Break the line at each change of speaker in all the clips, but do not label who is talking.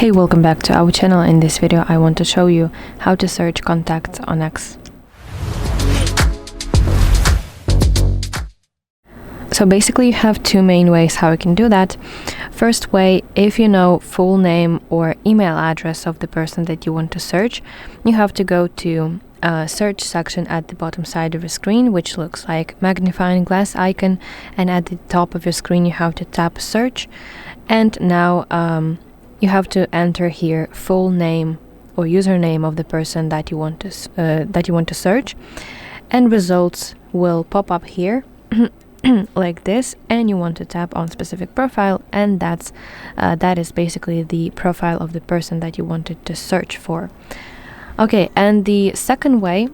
Hey, welcome back to our channel. In this video I want to show you how to search contacts on X. So basically you have two main ways how you can do that. First way, if you know full name or email address of the person that you want to search, you have to go to search section at the bottom side of your screen, which looks like magnifying glass icon, and at the top of your screen you have to tap search, and now you have to enter here full name or username of the person that you want to search, and results will pop up here like this, and you want to tap on specific profile, and that is basically the profile of the person that you wanted to search for. Okay, and the second way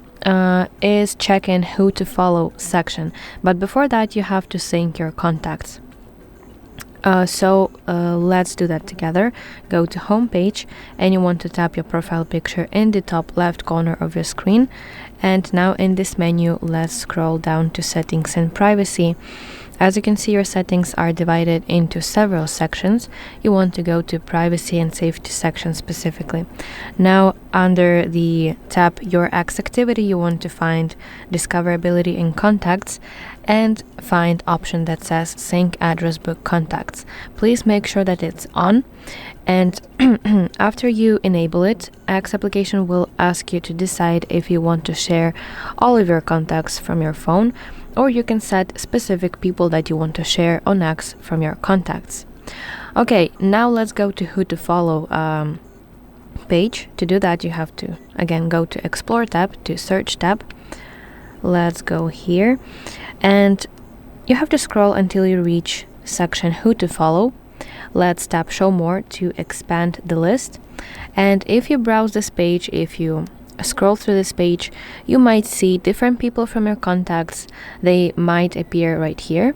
is check in who to follow section, but before that you have to sync your contacts. So let's do that together. Go to home page, and you want to tap your profile picture in the top left corner of your screen, and now in this menu let's scroll down to settings and privacy. As you can see, your settings are divided into several sections. You want to go to privacy and safety section specifically. Now under the tab your X activity, you want to find discoverability in contacts and find option that says sync address book contacts. Please make sure that it's on, and after you enable it, X application will ask you to decide if you want to share all of your contacts from your phone, or you can set specific people that you want to share on X from your contacts. Okay, now let's go to who to follow page. To do that you have to again go to explore tab, to search tab. Let's go here, and you have to scroll until you reach section who to follow. Let's tap show more to expand the list, and if you browse this page, if you scroll through this page, you might see different people from your contacts. They might appear right here,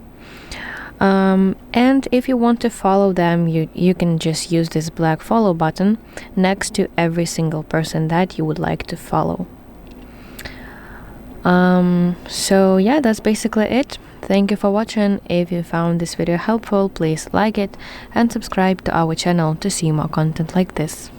and if you want to follow them, you can just use this black follow button next to every single person that you would like to follow. So yeah, that's basically it. Thank you for watching. If you found this video helpful, please like it and subscribe to our channel to see more content like this.